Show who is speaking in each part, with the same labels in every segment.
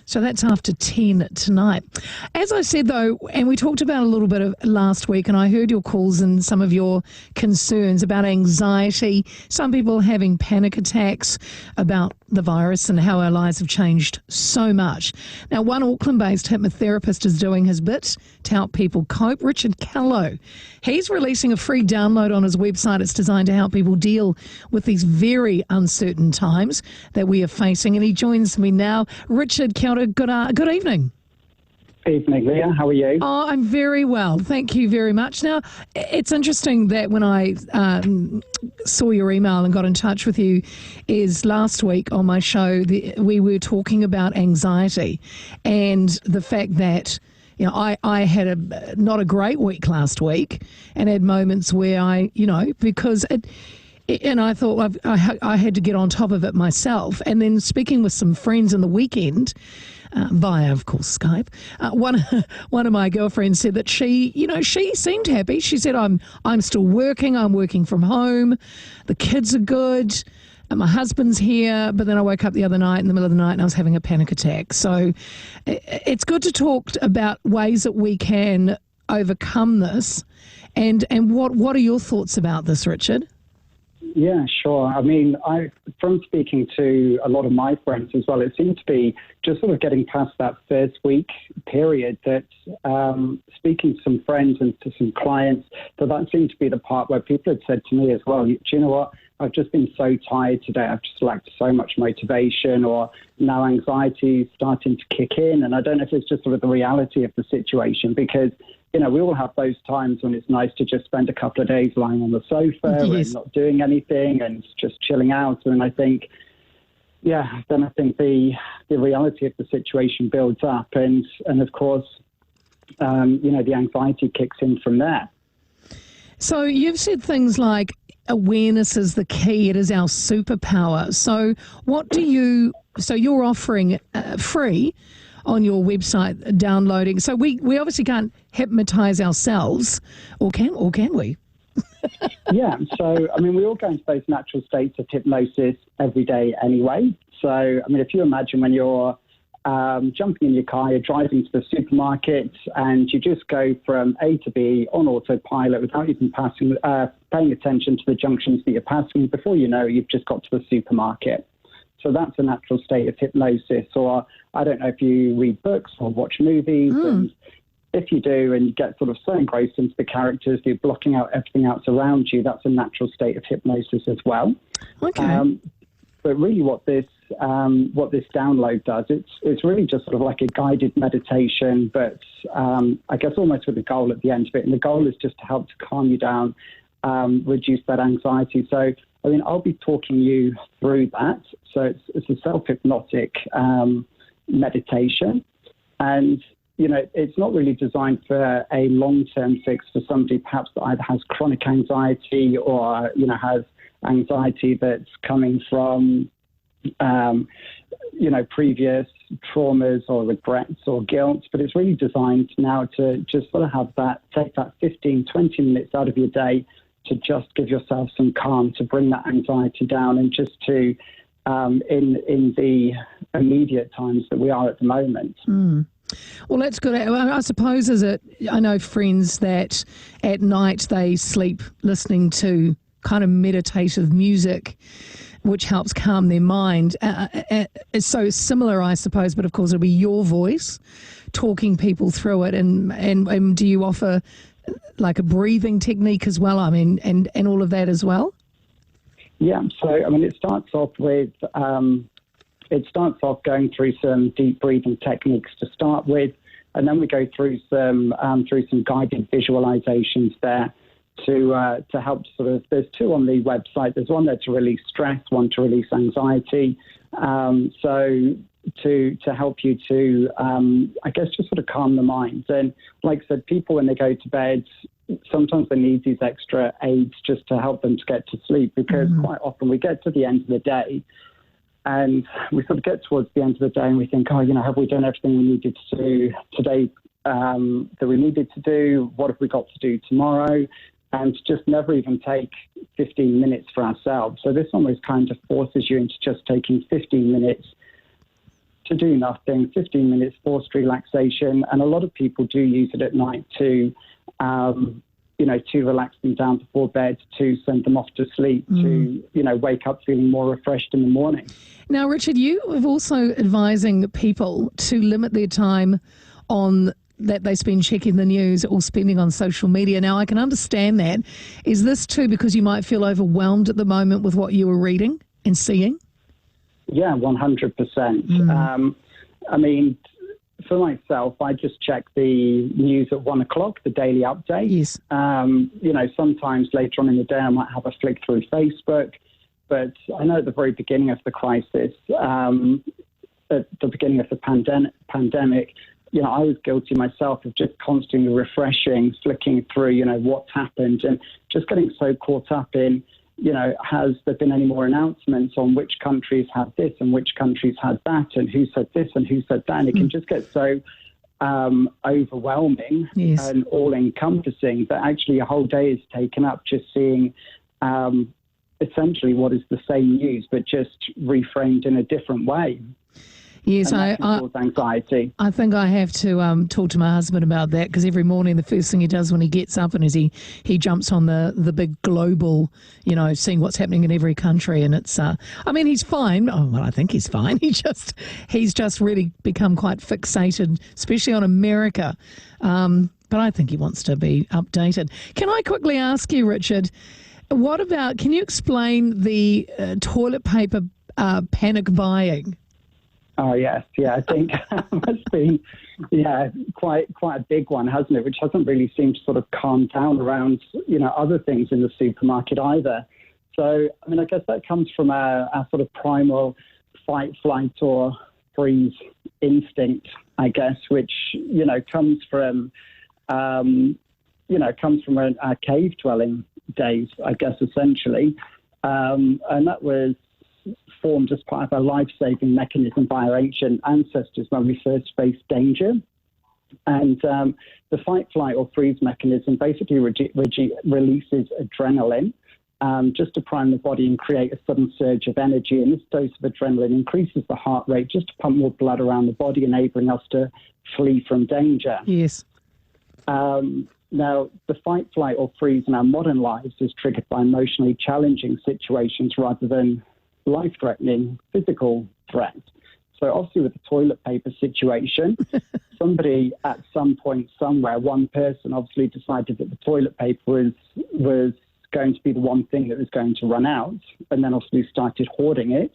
Speaker 1: So that's after 10 tonight. As I said, though, and we talked about a little bit of last week, and I heard your calls and some of your concerns about anxiety, some people having panic attacks about the virus and how our lives have changed so much. Now, one Auckland-based hypnotherapist is doing his bit to help people cope. Richard Kellow, he's releasing a free download on his website. It's designed to help people deal with these very uncertain times that we are facing, and he joins me now. Richard, kia ora, good evening.
Speaker 2: Evening, Leah. How are you?
Speaker 1: Oh, I'm very well. Thank you very much. Now, it's interesting that when I saw your email and got in touch with you is last week on my show, we were talking about anxiety and the fact that, you know, I had not a great week last week and had moments where because and I thought I had to get on top of it myself. And then speaking with some friends in the weekend, via, of course, Skype, one of my girlfriends said that she seemed happy. She said, I'm still working. I'm working from home. The kids are good. And my husband's here. But then I woke up the other night in the middle of the night and I was having a panic attack. So it's good to talk about ways that we can overcome this. And what are your thoughts about this, Richard?
Speaker 2: Yeah, sure. I mean, from speaking to a lot of my friends as well, it seemed to be just sort of getting past that first week period that speaking to some friends and to some clients, that seemed to be the part where people had said to me as well, do you know what? I've just been so tired today. I've just lacked so much motivation, or now anxiety is starting to kick in. And I don't know if it's just sort of the reality of the situation, because we all have those times when it's nice to just spend a couple of days lying on the sofa and not doing anything and just chilling out. And I think, then I think the reality of the situation builds up. And of course, the anxiety kicks in from there.
Speaker 1: So you've said things like awareness is the key. It is our superpower. So so you're offering free on your website downloading. So we obviously can't hypnotize ourselves, or can we?
Speaker 2: Yeah. So, I mean, we all go into those natural states of hypnosis every day anyway. So, I mean, if you imagine when you're jumping in your car, you're driving to the supermarket and you just go from A to B on autopilot without even paying attention to the junctions that you're passing. Before you know, you've just got to the supermarket. So that's a natural state of hypnosis. Or I don't know if you read books or watch movies. And if you do and you get sort of so engrossed into the characters, you're blocking out everything else around you, that's a natural state of hypnosis as well.
Speaker 1: Okay.
Speaker 2: But really what this download does, it's really just sort of like a guided meditation, but I guess almost with a goal at the end of it. And the goal is just to help to calm you down, reduce that anxiety. So, I mean, I'll be talking you through that. So it's a self-hypnotic meditation. And, it's not really designed for a long-term fix for somebody perhaps that either has chronic anxiety or, has anxiety that's coming from, previous traumas or regrets or guilt. But it's really designed now to just sort of take that 15, 20 minutes out of your day to just give yourself some calm, to bring that anxiety down, and just to, in the immediate times that we are at the moment.
Speaker 1: Well, that's good. I suppose I know friends that at night they sleep listening to kind of meditative music, which helps calm their mind. It's so similar, I suppose, but of course it'll be your voice talking people through it. And do you offer like a breathing technique as well? I mean, and all of that as well? Yeah.
Speaker 2: So, I mean, it starts off going through some deep breathing techniques to start with, and then we go through some guided visualizations there to help sort of. There's two on the website. There's one there to release stress, one to release anxiety. So to help you to, I guess, just sort of calm the mind. And like I said, people when they go to bed, sometimes they need these extra aids just to help them to get to sleep, because quite often we get to the end of the day and we sort of get towards the end of the day and we think, have we done everything we needed to do today that we needed to do? What have we got to do tomorrow? And just never even take 15 minutes for ourselves. So this almost kind of forces you into just taking 15 minutes to do nothing, 15 minutes forced relaxation. And a lot of people do use it at night to, to relax them down before bed, to send them off to sleep, to, wake up feeling more refreshed in the morning.
Speaker 1: Now, Richard, you are also advising people to limit their time on that they spend checking the news or spending on social media. Now, I can understand that. Is this too because you might feel overwhelmed at the moment with what you were reading and seeing?
Speaker 2: Yeah, 100%. I mean, for myself, I just check the news at 1 o'clock, the daily update.
Speaker 1: Yes.
Speaker 2: Sometimes later on in the day, I might have a flick through Facebook. But I know at the very beginning of the crisis, at the beginning of the pandemic, I was guilty myself of just constantly refreshing, flicking through, what's happened, and just getting so caught up in, has there been any more announcements on which countries had this and which countries had that, and who said this and who said that? And it can just get so overwhelming and all-encompassing that actually a whole day is taken up just seeing essentially what is the same news, but just reframed in a different way.
Speaker 1: Yes,
Speaker 2: anxiety.
Speaker 1: I think I have to talk to my husband about that, because every morning the first thing he does when he gets up and is he jumps on the big global, seeing what's happening in every country, and it's he's fine. Oh well, I think he's fine. He's just really become quite fixated, especially on America. But I think he wants to be updated. Can I quickly ask you, Richard? Can you explain the toilet paper panic buying?
Speaker 2: Oh, yes. Yeah, I think that's been, quite a big one, hasn't it? Which hasn't really seemed to sort of calm down around, other things in the supermarket either. So, I guess that comes from our sort of primal fight, flight, or freeze instinct, I guess, which, comes from our cave dwelling days, I guess, essentially. And that was formed as part of a life-saving mechanism by our ancient ancestors when we first faced danger. And the fight, flight, or freeze mechanism basically releases adrenaline just to prime the body and create a sudden surge of energy. And this dose of adrenaline increases the heart rate just to pump more blood around the body, enabling us to flee from danger.
Speaker 1: Yes.
Speaker 2: Now, the fight, flight, or freeze in our modern lives is triggered by emotionally challenging situations rather than life-threatening physical threat. So obviously with the toilet paper situation, somebody at some point somewhere, one person obviously decided that the toilet paper was going to be the one thing that was going to run out, and then obviously started hoarding it.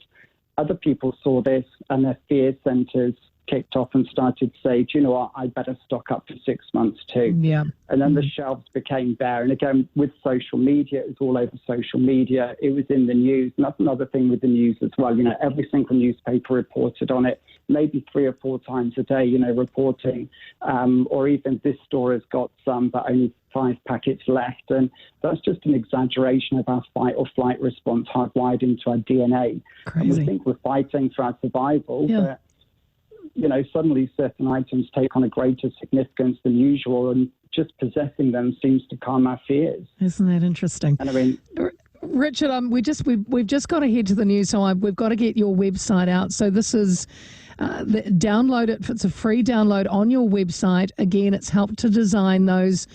Speaker 2: Other people saw this and their fear centers kicked off and started to say, do you know what, I better stock up for 6 months too.
Speaker 1: Yeah.
Speaker 2: And then the shelves became bare. And again, with social media, it was all over social media. It was in the news. And that's another thing with the news as well. Every single newspaper reported on it, maybe 3 or 4 times a day, reporting, or even this store has got some, but only 5 packets left. And that's just an exaggeration of our fight or flight response hardwired into our DNA.
Speaker 1: Crazy.
Speaker 2: And we think we're fighting for our survival, but suddenly certain items take on a greater significance than usual, and just possessing them seems to calm our fears.
Speaker 1: Isn't that interesting?
Speaker 2: And
Speaker 1: Richard, we've just got to head to the news, so we've got to get your website out. So this is download it. It's a free download on your website. Again, it's helped to design those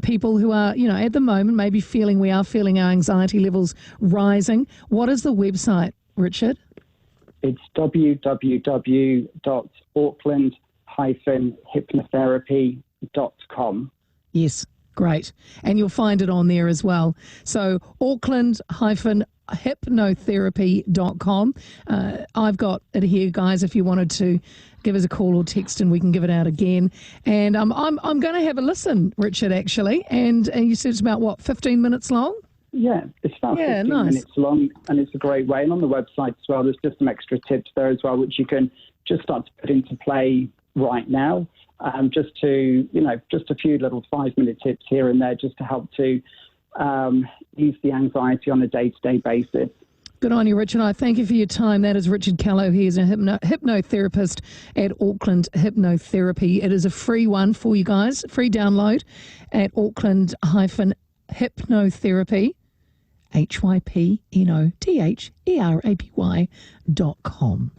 Speaker 1: people who are, at the moment maybe feeling our anxiety levels rising. What is the website, Richard?
Speaker 2: It's www.auckland-hypnotherapy.com.
Speaker 1: Yes, great. And you'll find it on there as well. So Auckland-hypnotherapy.com. I've got it here, guys, if you wanted to give us a call or text and we can give it out again. And I'm going to have a listen, Richard, actually. And you said it's about, 15 minutes long?
Speaker 2: Yeah, it's about 15 minutes long, and it's a great way. And on the website as well, there's just some extra tips there as well, which you can just start to put into play right now. Just a few little 5-minute tips here and there just to help to ease the anxiety on a day-to-day basis.
Speaker 1: Good on you, Richard. I thank you for your time. That is Richard Kellow. He is a hypnotherapist at Auckland Hypnotherapy. It is a free one for you guys, free download at Auckland-hypnotherapy. hypnotherapy.com.